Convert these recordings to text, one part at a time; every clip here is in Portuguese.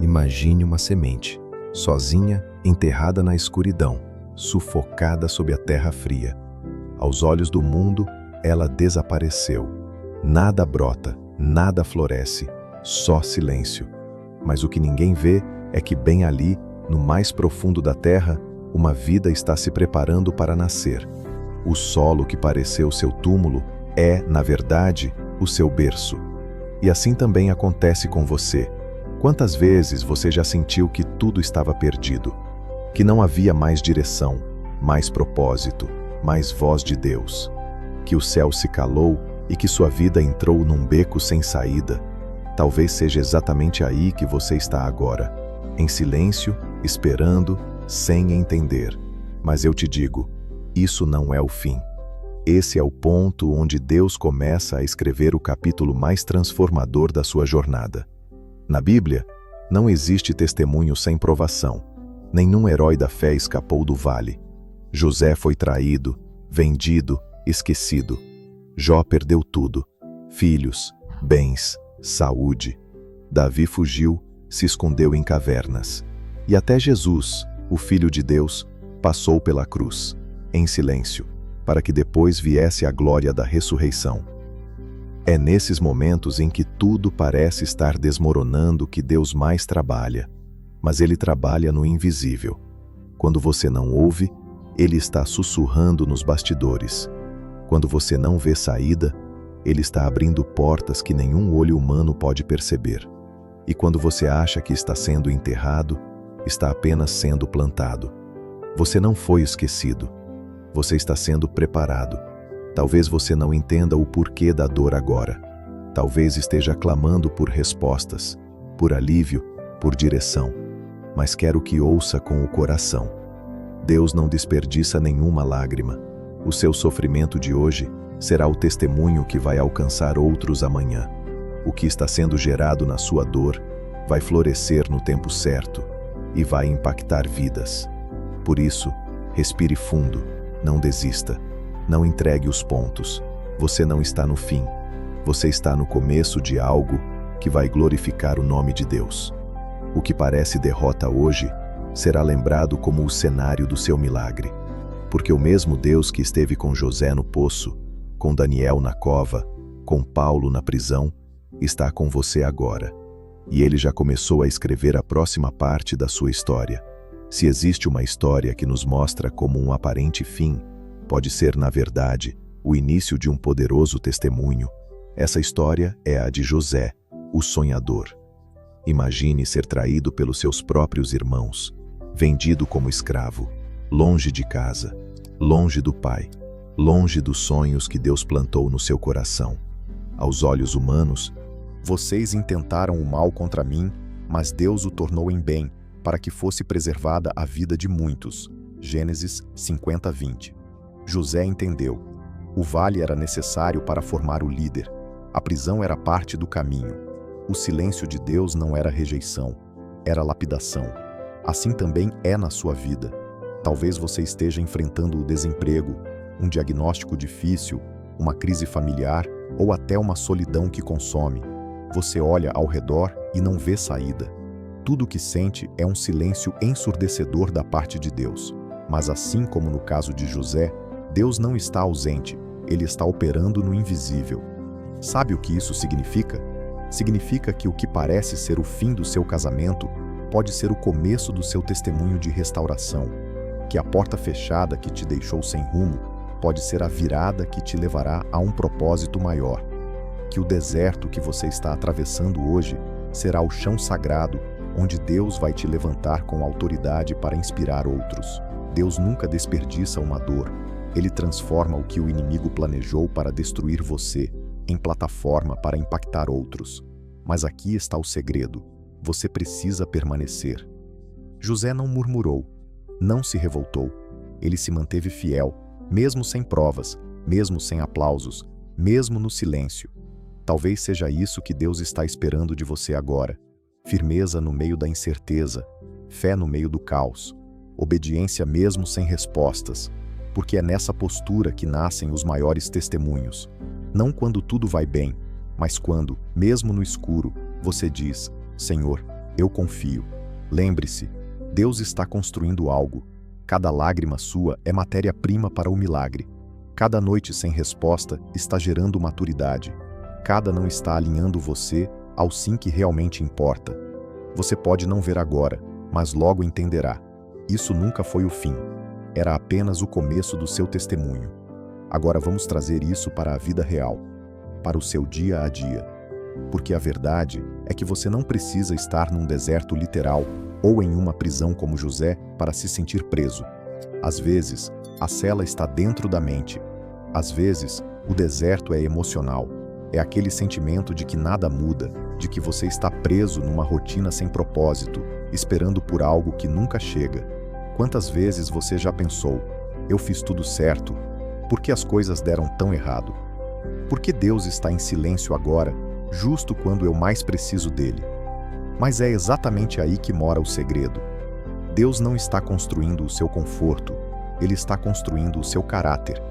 Imagine uma semente, sozinha, enterrada na escuridão, sufocada sob a terra fria. Aos olhos do mundo, ela desapareceu. Nada brota, nada floresce, só silêncio. Mas o que ninguém vê é que bem ali, no mais profundo da terra, uma vida está se preparando para nascer. O solo que pareceu seu túmulo é, na verdade, o seu berço. E assim também acontece com você. Quantas vezes você já sentiu que tudo estava perdido? Que não havia mais direção, mais propósito, mais voz de Deus? Que o céu se calou e que sua vida entrou num beco sem saída? Talvez seja exatamente aí que você está agora, em silêncio, esperando, sem entender. Mas eu te digo, isso não é o fim. Esse é o ponto onde Deus começa a escrever o capítulo mais transformador da sua jornada. Na Bíblia, não existe testemunho sem provação. Nenhum herói da fé escapou do vale. José foi traído, vendido, esquecido. Jó perdeu tudo: filhos, bens, saúde. Davi fugiu, se escondeu em cavernas. E até Jesus, o Filho de Deus, passou pela cruz, em silêncio, para que depois viesse a glória da ressurreição. É nesses momentos em que tudo parece estar desmoronando que Deus mais trabalha, mas Ele trabalha no invisível. Quando você não ouve, Ele está sussurrando nos bastidores. Quando você não vê saída, Ele está abrindo portas que nenhum olho humano pode perceber. E quando você acha que está sendo enterrado, está apenas sendo plantado. Você não foi esquecido. Você está sendo preparado. Talvez você não entenda o porquê da dor agora. Talvez esteja clamando por respostas, por alívio, por direção. Mas quero que ouça com o coração. Deus não desperdiça nenhuma lágrima. O seu sofrimento de hoje será o testemunho que vai alcançar outros amanhã. O que está sendo gerado na sua dor vai florescer no tempo certo e vai impactar vidas. Por isso, respire fundo, não desista, não entregue os pontos. Você não está no fim, você está no começo de algo que vai glorificar o nome de Deus. O que parece derrota hoje será lembrado como o cenário do seu milagre, porque o mesmo Deus que esteve com José no poço, com Daniel na cova, com Paulo na prisão, está com você agora. E ele já começou a escrever a próxima parte da sua história. Se existe uma história que nos mostra como um aparente fim, pode ser, na verdade, o início de um poderoso testemunho. Essa história é a de José, o sonhador. Imagine ser traído pelos seus próprios irmãos, vendido como escravo, longe de casa, longe do pai, longe dos sonhos que Deus plantou no seu coração. Aos olhos humanos, vocês intentaram o mal contra mim, mas Deus o tornou em bem, para que fosse preservada a vida de muitos. Gênesis 50:20. José entendeu. O vale era necessário para formar o líder. A prisão era parte do caminho. O silêncio de Deus não era rejeição, era lapidação. Assim também é na sua vida. Talvez você esteja enfrentando o desemprego, um diagnóstico difícil, uma crise familiar ou até uma solidão que consome. Você olha ao redor e não vê saída. Tudo o que sente é um silêncio ensurdecedor da parte de Deus. Mas assim como no caso de José, Deus não está ausente, Ele está operando no invisível. Sabe o que isso significa? Significa que o que parece ser o fim do seu casamento pode ser o começo do seu testemunho de restauração. Que a porta fechada que te deixou sem rumo pode ser a virada que te levará a um propósito maior. Que o deserto que você está atravessando hoje será o chão sagrado onde Deus vai te levantar com autoridade para inspirar outros. Deus nunca desperdiça uma dor. Ele transforma o que o inimigo planejou para destruir você em plataforma para impactar outros. Mas aqui está o segredo. Você precisa permanecer. José não murmurou, não se revoltou. Ele se manteve fiel, mesmo sem provas, mesmo sem aplausos, mesmo no silêncio. Talvez seja isso que Deus está esperando de você agora. Firmeza no meio da incerteza, fé no meio do caos, obediência mesmo sem respostas, porque é nessa postura que nascem os maiores testemunhos. Não quando tudo vai bem, mas quando, mesmo no escuro, você diz: Senhor, Eu confio. Lembre-se, Deus está construindo algo. Cada lágrima sua é matéria-prima para o milagre. Cada noite sem resposta está gerando maturidade. Cada não está alinhando você ao sim que realmente importa. Você pode não ver agora, mas logo entenderá. Isso nunca foi o fim. Era apenas o começo do seu testemunho. Agora vamos trazer isso para a vida real, para o seu dia a dia. Porque a verdade é que você não precisa estar num deserto literal ou em uma prisão como José para se sentir preso. Às vezes, a cela está dentro da mente. Às vezes, o deserto é emocional. É aquele sentimento de que nada muda, de que você está preso numa rotina sem propósito, esperando por algo que nunca chega. Quantas vezes você já pensou, eu fiz tudo certo, por que as coisas deram tão errado? Por que Deus está em silêncio agora, justo quando eu mais preciso dele? Mas é exatamente aí que mora o segredo. Deus não está construindo o seu conforto, Ele está construindo o seu caráter.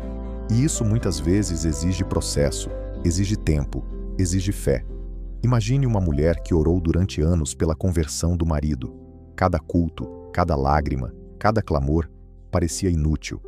E isso muitas vezes exige processo, exige tempo, exige fé. Imagine uma mulher que orou durante anos pela conversão do marido. Cada culto, cada lágrima, cada clamor parecia inútil.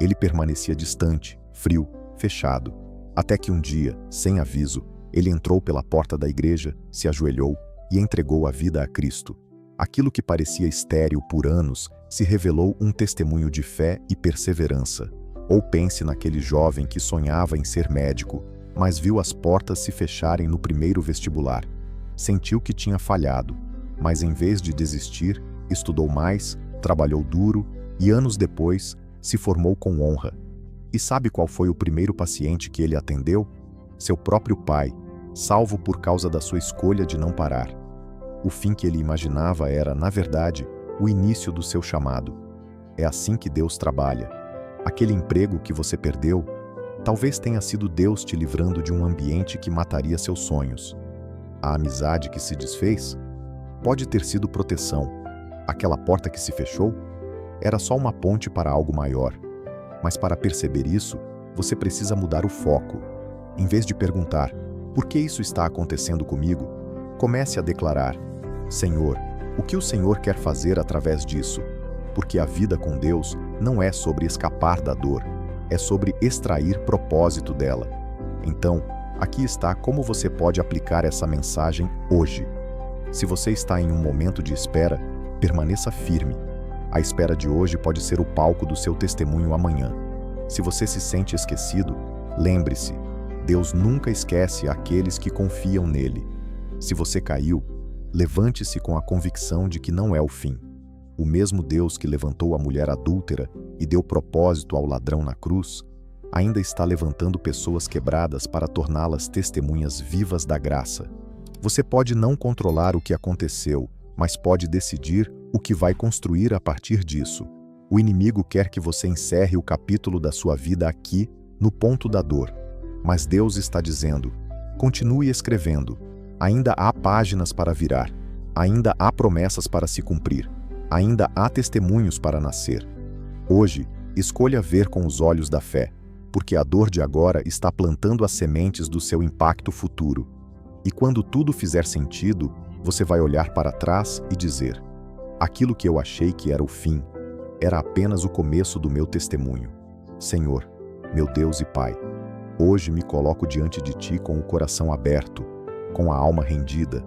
Ele permanecia distante, frio, fechado. Até que um dia, sem aviso, ele entrou pela porta da igreja, se ajoelhou e entregou a vida a Cristo. Aquilo que parecia estéril por anos se revelou um testemunho de fé e perseverança. Ou pense naquele jovem que sonhava em ser médico, mas viu as portas se fecharem no primeiro vestibular. Sentiu que tinha falhado, mas em vez de desistir, estudou mais, trabalhou duro e anos depois se formou com honra. E sabe qual foi o primeiro paciente que ele atendeu? Seu próprio pai, salvo por causa da sua escolha de não parar. O fim que ele imaginava era, na verdade, o início do seu chamado. É assim que Deus trabalha. Aquele emprego que você perdeu, talvez tenha sido Deus te livrando de um ambiente que mataria seus sonhos. A amizade que se desfez pode ter sido proteção. Aquela porta que se fechou era só uma ponte para algo maior. Mas para perceber isso, você precisa mudar o foco. Em vez de perguntar, por que isso está acontecendo comigo? Comece a declarar, Senhor, o que o Senhor quer fazer através disso? Porque a vida com Deus não é sobre escapar da dor, é sobre extrair propósito dela. Então, aqui está como você pode aplicar essa mensagem hoje. Se você está em um momento de espera, permaneça firme. A espera de hoje pode ser o palco do seu testemunho amanhã. Se você se sente esquecido, lembre-se, Deus nunca esquece aqueles que confiam nele. Se você caiu, levante-se com a convicção de que não é o fim. O mesmo Deus que levantou a mulher adúltera e deu propósito ao ladrão na cruz, ainda está levantando pessoas quebradas para torná-las testemunhas vivas da graça. Você pode não controlar o que aconteceu, mas pode decidir o que vai construir a partir disso. O inimigo quer que você encerre o capítulo da sua vida aqui, no ponto da dor. Mas Deus está dizendo, continue escrevendo. Ainda há páginas para virar. Ainda há promessas para se cumprir. Ainda há testemunhos para nascer. Hoje, escolha ver com os olhos da fé, porque a dor de agora está plantando as sementes do seu impacto futuro. E quando tudo fizer sentido, você vai olhar para trás e dizer, aquilo que eu achei que era o fim, era apenas o começo do meu testemunho. Senhor, meu Deus e Pai, hoje me coloco diante de Ti com o coração aberto, com a alma rendida,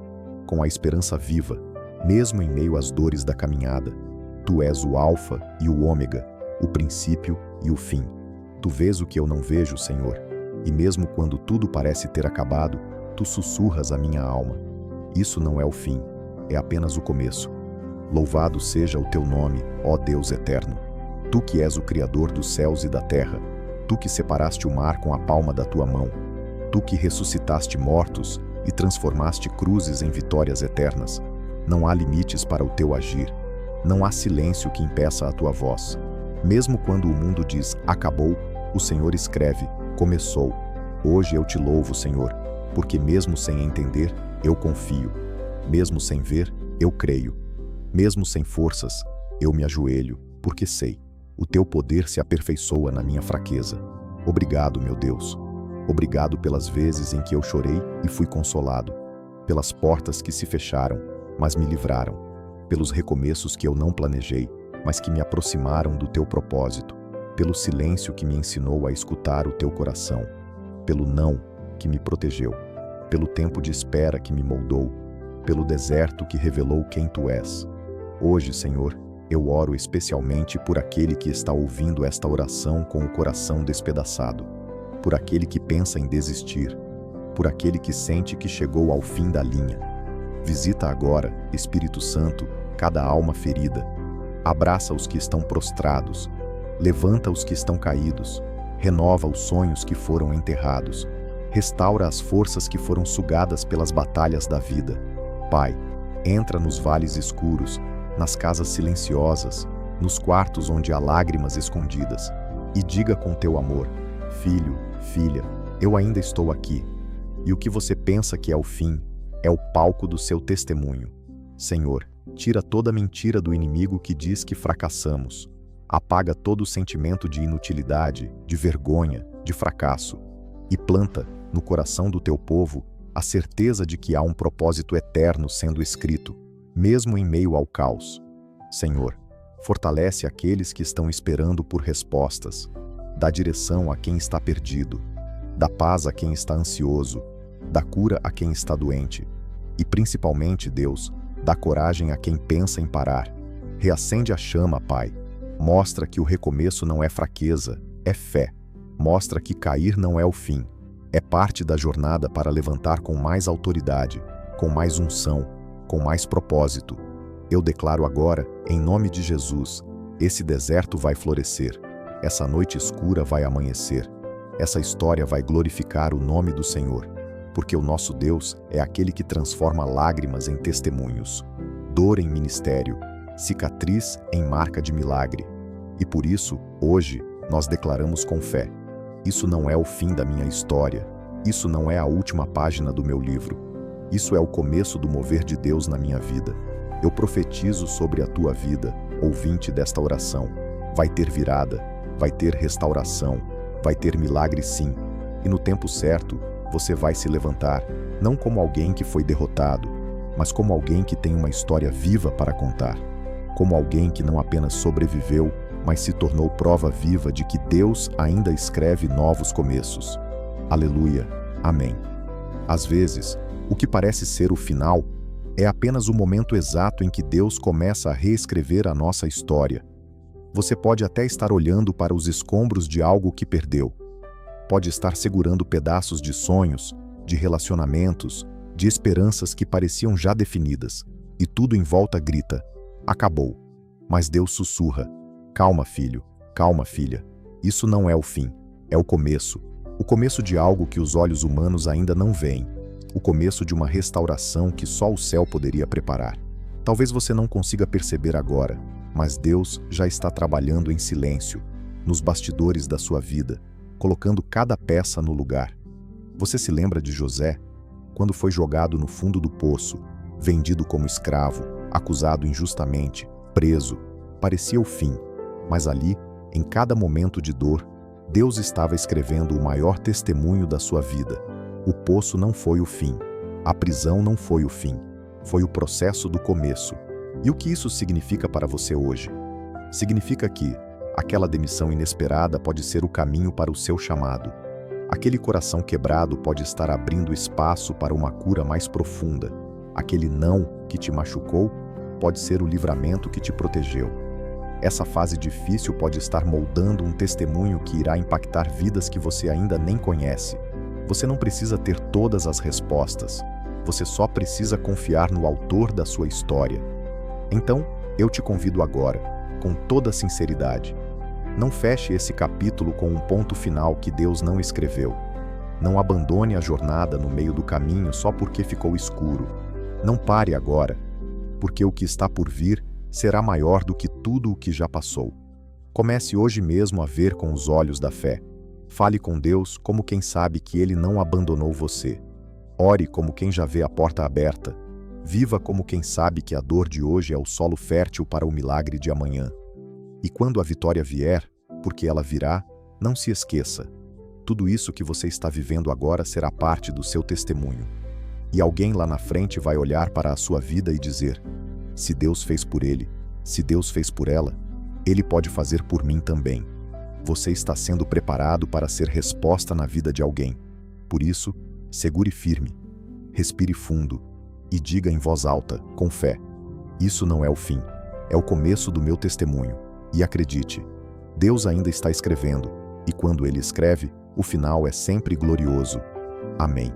com a esperança viva, mesmo em meio às dores da caminhada. Tu és o Alfa e o Ômega, o princípio e o fim. Tu vês o que eu não vejo, Senhor, e mesmo quando tudo parece ter acabado, Tu sussurras a minha alma. Isso não é o fim, é apenas o começo. Louvado seja o Teu nome, ó Deus eterno. Tu que és o Criador dos céus e da terra, Tu que separaste o mar com a palma da Tua mão, Tu que ressuscitaste mortos e transformaste cruzes em vitórias eternas. Não há limites para o Teu agir. Não há silêncio que impeça a Tua voz. Mesmo quando o mundo diz, acabou, o Senhor escreve, começou. Hoje eu Te louvo, Senhor, porque mesmo sem entender, eu confio. Mesmo sem ver, eu creio. Mesmo sem forças, eu me ajoelho, porque sei, o Teu poder se aperfeiçoa na minha fraqueza. Obrigado, meu Deus. Obrigado pelas vezes em que eu chorei e fui consolado, pelas portas que se fecharam, mas me livraram, pelos recomeços que eu não planejei, mas que me aproximaram do teu propósito, pelo silêncio que me ensinou a escutar o teu coração, pelo não que me protegeu, pelo tempo de espera que me moldou, pelo deserto que revelou quem tu és. Hoje, Senhor, eu oro especialmente por aquele que está ouvindo esta oração com o coração despedaçado, por aquele que pensa em desistir, por aquele que sente que chegou ao fim da linha. Visita agora, Espírito Santo, cada alma ferida. Abraça os que estão prostrados, levanta os que estão caídos, renova os sonhos que foram enterrados, restaura as forças que foram sugadas pelas batalhas da vida. Pai, entra nos vales escuros, nas casas silenciosas, nos quartos onde há lágrimas escondidas, e diga com teu amor: filho, filha, eu ainda estou aqui. E o que você pensa que é o fim, é o palco do seu testemunho. Senhor, tira toda mentira do inimigo que diz que fracassamos. Apaga todo o sentimento de inutilidade, de vergonha, de fracasso. E planta, no coração do teu povo, a certeza de que há um propósito eterno sendo escrito, mesmo em meio ao caos. Senhor, fortalece aqueles que estão esperando por respostas. Dá direção a quem está perdido. Dá paz a quem está ansioso. Dá cura a quem está doente. E principalmente, Deus, dá coragem a quem pensa em parar. Reacende a chama, Pai. Mostra que o recomeço não é fraqueza, é fé. Mostra que cair não é o fim. É parte da jornada para levantar com mais autoridade, com mais unção, com mais propósito. Eu declaro agora, em nome de Jesus, esse deserto vai florescer. Essa noite escura vai amanhecer. Essa história vai glorificar o nome do Senhor. Porque o nosso Deus é aquele que transforma lágrimas em testemunhos, dor em ministério, cicatriz em marca de milagre. E por isso, hoje, nós declaramos com fé: isso não é o fim da minha história, isso não é a última página do meu livro, isso é o começo do mover de Deus na minha vida. Eu profetizo sobre a tua vida, ouvinte desta oração. Vai ter virada, vai ter restauração, vai ter milagre sim, e no tempo certo, você vai se levantar, não como alguém que foi derrotado, mas como alguém que tem uma história viva para contar. Como alguém que não apenas sobreviveu, mas se tornou prova viva de que Deus ainda escreve novos começos. Aleluia. Amém. Às vezes, o que parece ser o final é apenas o momento exato em que Deus começa a reescrever a nossa história. Você pode até estar olhando para os escombros de algo que perdeu. Pode estar segurando pedaços de sonhos, de relacionamentos, de esperanças que pareciam já definidas, e tudo em volta grita: acabou. Mas Deus sussurra: calma, filho, calma, filha. Isso não é o fim, é o começo de algo que os olhos humanos ainda não veem, o começo de uma restauração que só o céu poderia preparar. Talvez você não consiga perceber agora, mas Deus já está trabalhando em silêncio, nos bastidores da sua vida, colocando cada peça no lugar. Você se lembra de José, quando foi jogado no fundo do poço, vendido como escravo, acusado injustamente, preso? Parecia o fim, mas ali, em cada momento de dor, Deus estava escrevendo o maior testemunho da sua vida. O poço não foi o fim, a prisão não foi o fim, foi o processo do começo. E o que isso significa para você hoje? Significa que aquela demissão inesperada pode ser o caminho para o seu chamado. Aquele coração quebrado pode estar abrindo espaço para uma cura mais profunda. Aquele não que te machucou pode ser o livramento que te protegeu. Essa fase difícil pode estar moldando um testemunho que irá impactar vidas que você ainda nem conhece. Você não precisa ter todas as respostas. Você só precisa confiar no autor da sua história. Então, eu te convido agora, com toda sinceridade: não feche esse capítulo com um ponto final que Deus não escreveu. Não abandone a jornada no meio do caminho só porque ficou escuro. Não pare agora, porque o que está por vir será maior do que tudo o que já passou. Comece hoje mesmo a ver com os olhos da fé. Fale com Deus como quem sabe que Ele não abandonou você. Ore como quem já vê a porta aberta. Viva como quem sabe que a dor de hoje é o solo fértil para o milagre de amanhã. E quando a vitória vier, porque ela virá, não se esqueça: tudo isso que você está vivendo agora será parte do seu testemunho. E alguém lá na frente vai olhar para a sua vida e dizer: se Deus fez por ele, se Deus fez por ela, Ele pode fazer por mim também. Você está sendo preparado para ser resposta na vida de alguém. Por isso, segure firme, respire fundo e diga em voz alta, com fé: isso não é o fim, é o começo do meu testemunho. E acredite, Deus ainda está escrevendo, e quando Ele escreve, o final é sempre glorioso. Amém.